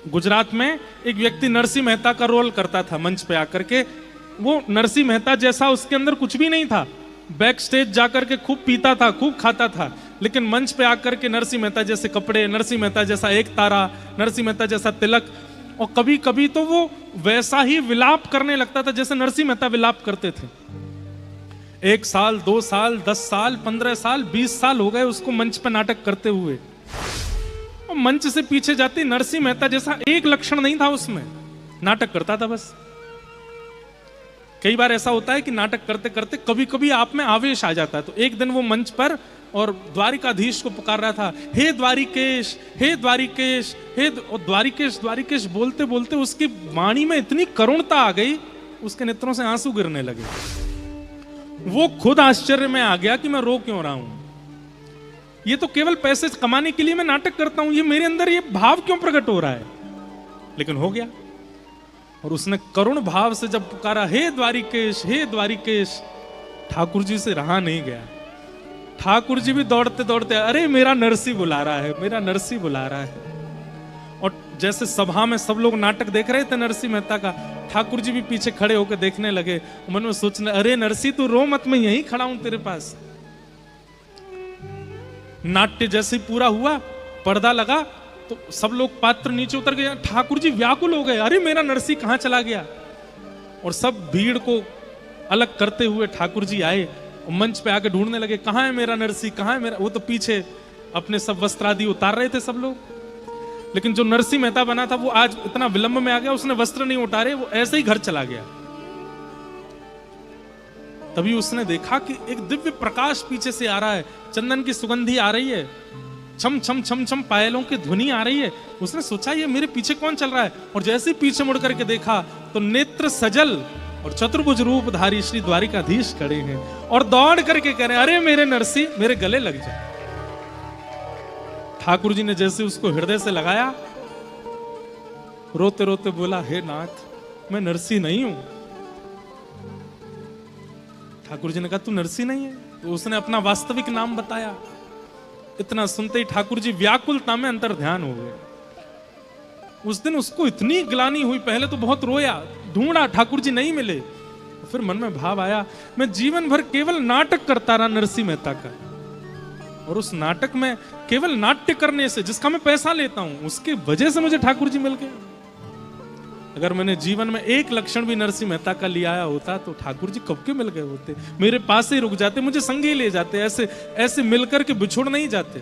गुजरात में एक व्यक्ति नरसिंह मेहता का रोल करता था मंच पे आकर के। वो नरसिंह मेहता जैसा उसके अंदर कुछ भी नहीं था, बैक स्टेज जाकर के खूब पीता था, खूब खाता था, लेकिन मंच पे आकर के नरसिंह मेहता जैसे कपड़े, नरसिंह मेहता जैसा एक तारा, नरसिंह मेहता जैसा तिलक, और कभी कभी तो वो वैसा ही विलाप करने लगता था जैसे नरसिंह मेहता विलाप करते थे। 1 साल, 2 साल, 10 साल, 15 साल, 20 साल हो गए उसको मंच पर नाटक करते हुए। और मंच से पीछे जाते नरसिंह मेहता जैसा एक लक्षण नहीं था उसमें, नाटक करता था बस। कई बार ऐसा होता है कि नाटक करते करते कभी कभी आप में आवेश आ जाता है। तो एक दिन वो मंच पर और द्वारिकाधीश को पुकार रहा था, हे द्वारिकेश, हे द्वारिकेश, और द्वारिकेश द्वारिकेश बोलते बोलते उसकी वाणी में इतनी करुणता आ गई, उसके नेत्रों से आंसू गिरने लगे। वो खुद आश्चर्य में आ गया कि मैं रो क्यों रहा हूं, ये तो केवल पैसे कमाने के लिए मैं नाटक करता हूं, ये मेरे अंदर ये भाव क्यों प्रकट हो रहा है। लेकिन हो गया, और उसने करुण भाव से जब पुकारा, हे द्वारिकेश, हे द्वारिकेश, ठाकुर जी से रहा नहीं गया। ठाकुर जी भी दौड़ते दौड़ते, अरे मेरा नरसी बुला रहा है, मेरा नरसी बुला रहा है। और जैसे सभा में सब लोग नाटक देख रहे थे नरसिंह मेहता का, ठाकुर जी भी पीछे खड़े होकर देखने लगे। मन में सोचने, अरे नरसी तू रो मत, मैं यहीं खड़ा हूं तेरे पास। नाट्य जैसे पूरा हुआ, पर्दा लगा, तो सब लोग पात्र नीचे उतर गए। ठाकुर जी व्याकुल हो गए, अरे मेरा नरसी कहां चला गया। और सब भीड़ को अलग करते हुए ठाकुर जी आए, मंच पे आके ढूंढने लगे, कहां है मेरा नरसी, कहां है मेरा। वो तो पीछे अपने सब वस्त्र आदि उतार रहे थे सब लोग, लेकिन जो नरसिंह मेहता बना था वो आज इतना विलंब में आ गया, उसने वस्त्र नहीं उतारे, वो ऐसे ही घर चला गया। तभी उसने देखा कि एक दिव्य प्रकाश पीछे से आ रहा है, चंदन की सुगंधी आ रही है, छम छम छम छम पायलों की ध्वनि आ रही है। उसने सोचा ये मेरे पीछे कौन चल रहा है, और जैसे ही पीछे मुड़ करके देखा तो नेत्र सजल और चतुर्भुज रूपधारी श्री द्वारिकाधीश खड़े हैं, और दौड़ करके कह रहे हैं, अरे मेरे नरसी, मेरे गले लग जा। ठाकुर जी ने जैसे उसको हृदय से लगाया, रोते रोते बोला, हे नाथ, मैं नरसी नहीं हूं। ठाकुर जी ने कहा, तू नरसी नहीं है? तो उसने अपना वास्तविक नाम बताया। इतना सुनते ही ठाकुर जी व्याकुलता में अंतर ध्यान हो गए। उस दिन उसको इतनी ग्लानि हुई, पहले तो बहुत रोया, ढूंढा, ठाकुर जी नहीं मिले। फिर मन में भाव आया, मैं जीवन भर केवल नाटक करता रहा नरसिंह मेहता का, और उस नाटक में केवल नाट्य करने से, जिसका मैं पैसा लेता हूं, उसके वजह से मुझे ठाकुर जी मिल गए। अगर मैंने जीवन में एक लक्षण भी नरसिंह मेहता का लिया आया होता तो ठाकुर जी कब के मिल गए होते, मेरे पास ही रुक जाते, मुझे संग ही ले जाते, ऐसे ऐसे मिलकर के बिछुड़ नहीं जाते।